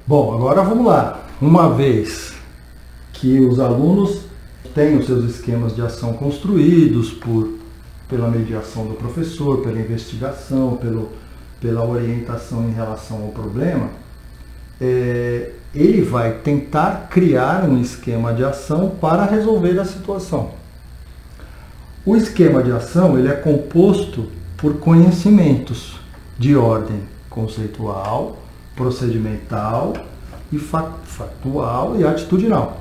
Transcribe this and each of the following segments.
Bom, agora vamos lá. Uma vez que os alunos têm os seus esquemas de ação construídos pela mediação do professor, pela investigação, pela orientação em relação ao problema, ele vai tentar criar um esquema de ação para resolver a situação. O esquema de ação ele é composto por conhecimentos de ordem conceitual, procedimental, e factual e atitudinal.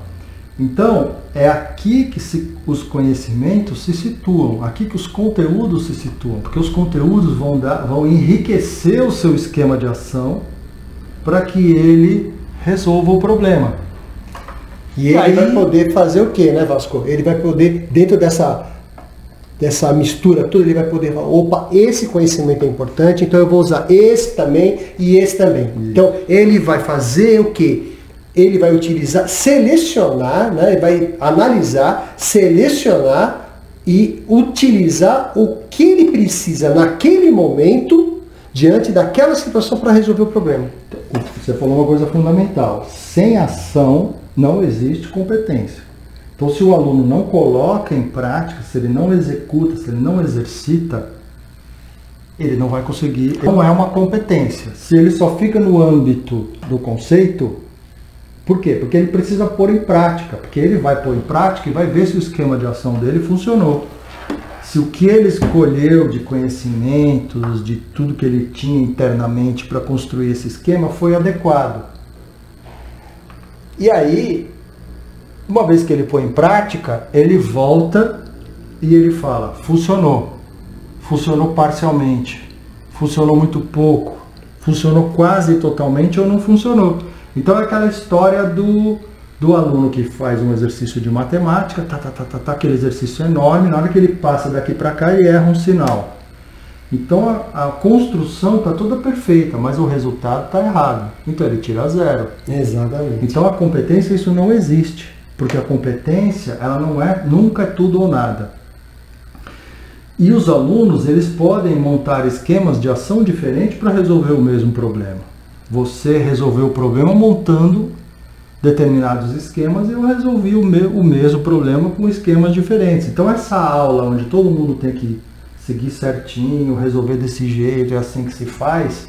Então, é aqui que os conhecimentos se situam, aqui que os conteúdos se situam, porque os conteúdos vão enriquecer o seu esquema de ação para que ele resolva o problema. E ele vai poder fazer o quê, né, Vasco? Ele vai poder, dentro dessa mistura toda, ele vai poder falar, opa, esse conhecimento é importante, então eu vou usar esse também e esse também. Isso. Então, ele vai fazer o quê? Ele vai utilizar, selecionar, né? Ele vai analisar, selecionar e utilizar o que ele precisa naquele momento, diante daquela situação, para resolver o problema. Você falou uma coisa fundamental. Sem ação não existe competência. Então, se o aluno não coloca em prática, se ele não executa, se ele não exercita, ele não vai conseguir. Não é uma competência. Se ele só fica no âmbito do conceito, por quê? Porque ele precisa pôr em prática. Porque ele vai pôr em prática e vai ver se o esquema de ação dele funcionou. Se o que ele escolheu de conhecimentos, de tudo que ele tinha internamente para construir esse esquema foi adequado. E aí, uma vez que ele põe em prática, ele volta e ele fala, funcionou. Funcionou parcialmente. Funcionou muito pouco. Funcionou quase totalmente ou não funcionou. Então é aquela história do aluno que faz um exercício de matemática, aquele exercício enorme, na hora que ele passa daqui para cá, ele erra um sinal. Então a construção está toda perfeita, mas o resultado está errado. Então ele tira 0. Exatamente. Então a competência, isso não existe. Porque a competência, ela nunca é tudo ou nada. E os alunos, eles podem montar esquemas de ação diferentes para resolver o mesmo problema. Você resolveu o problema montando determinados esquemas e eu resolvi o mesmo problema com esquemas diferentes. Então essa aula onde todo mundo tem que seguir certinho, resolver desse jeito, é assim que se faz,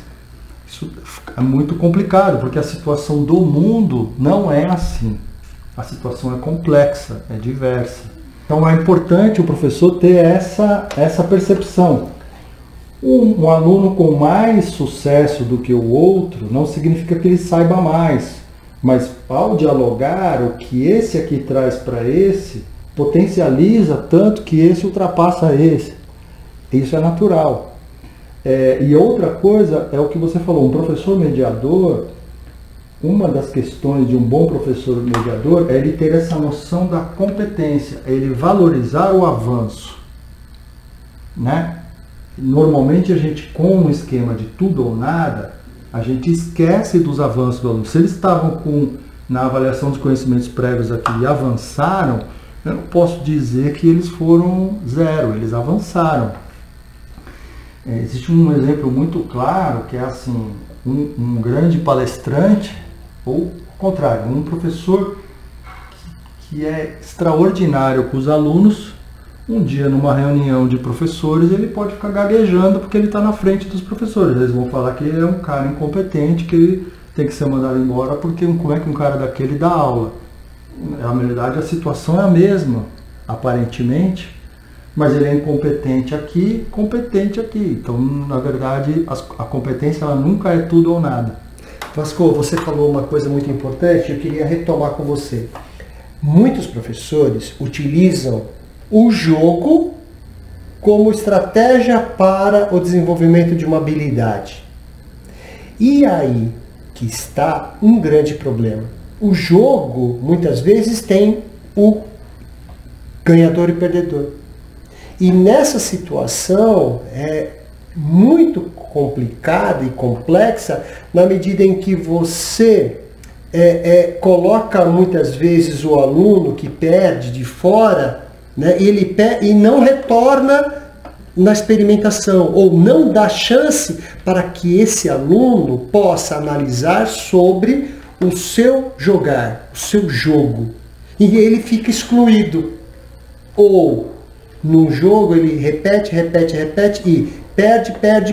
isso é muito complicado, porque a situação do mundo não é assim. A situação é complexa, é diversa. Então é importante o professor ter essa percepção. Um aluno com mais sucesso do que o outro não significa que ele saiba mais, mas ao dialogar, o que esse aqui traz para esse, potencializa tanto que esse ultrapassa esse. Isso é natural. E outra coisa é o que você falou, um professor mediador, uma das questões de um bom professor mediador é ele ter essa noção da competência, é ele valorizar o avanço, né? Normalmente a gente, com um esquema de tudo ou nada, a gente esquece dos avanços do aluno. Se eles estavam na avaliação dos conhecimentos prévios aqui e avançaram, eu não posso dizer que eles foram 0, eles avançaram. Existe um exemplo muito claro que é assim, um grande palestrante, ou ao contrário, um professor que é extraordinário com os alunos. Um dia, numa reunião de professores, ele pode ficar gaguejando porque ele está na frente dos professores. Eles vão falar que ele é um cara incompetente, que ele tem que ser mandado embora, porque como é que um cara daquele dá aula? Na verdade, a situação é a mesma, aparentemente, mas ele é incompetente aqui, competente aqui. Então, na verdade, a competência ela nunca é tudo ou nada. Vasco, você falou uma coisa muito importante, eu queria retomar com você. Muitos professores utilizam o jogo como estratégia para o desenvolvimento de uma habilidade. E aí que está um grande problema. O jogo, muitas vezes, tem o ganhador e perdedor. E nessa situação é muito complicada e complexa na medida em que você coloca muitas vezes o aluno que perde de fora, né, e não retorna na experimentação, ou não dá chance para que esse aluno possa analisar sobre o seu jogar, o seu jogo, e ele fica excluído. Ou, num jogo, ele repete e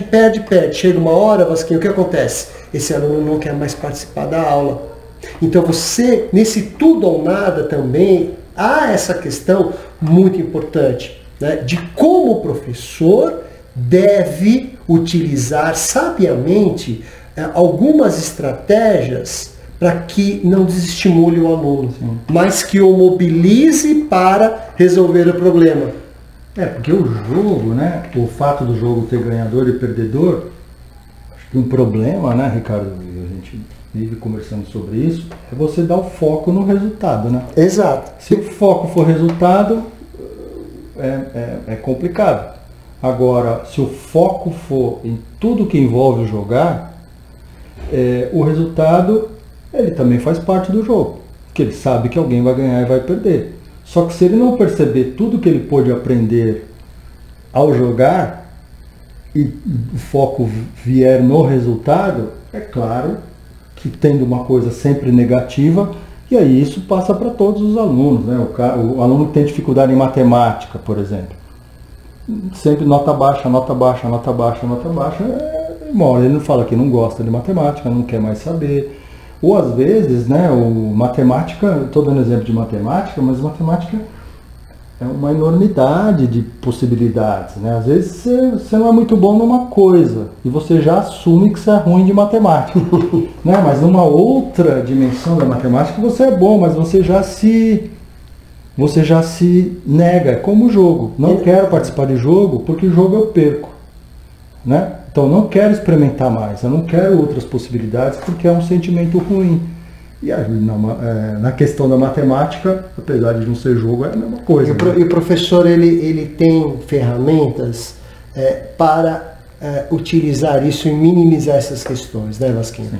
perde. Chega uma hora, Vasquinho, o que acontece? Esse aluno não quer mais participar da aula. Então você, nesse tudo ou nada também, há essa questão muito importante, né, de como o professor deve utilizar sabiamente algumas estratégias para que não desestimule o aluno, sim, mas que o mobilize para resolver o problema. Porque o jogo, né, o fato do jogo ter ganhador e perdedor, acho que um problema, né, Ricardo, a gente vive conversando sobre isso, é você dar o foco no resultado, né? Exato. Se o foco for resultado, é complicado. Agora, se o foco for em tudo que envolve o jogar, o resultado, ele também faz parte do jogo, porque ele sabe que alguém vai ganhar e vai perder. Só que se ele não perceber tudo que ele pôde aprender ao jogar e o foco vier no resultado, é claro que tendo uma coisa sempre negativa, e aí isso passa para todos os alunos, né? O aluno que tem dificuldade em matemática, por exemplo, sempre nota baixa, uma hora ele não fala que não gosta de matemática, não quer mais saber. Ou às vezes, né, matemática, estou dando exemplo de matemática, mas matemática é uma enormidade de possibilidades, né? Às vezes você não é muito bom numa coisa e você já assume que você é ruim de matemática, né? Mas numa outra dimensão da matemática você é bom, mas você já se nega, como o jogo. Não quero participar de jogo porque jogo eu perco, né? Então não quero experimentar mais, eu não quero outras possibilidades porque é um sentimento ruim. E na questão da matemática, apesar de não ser jogo, é a mesma coisa. E o professor ele tem ferramentas para utilizar isso e minimizar essas questões, né, Vasquinho? Sim.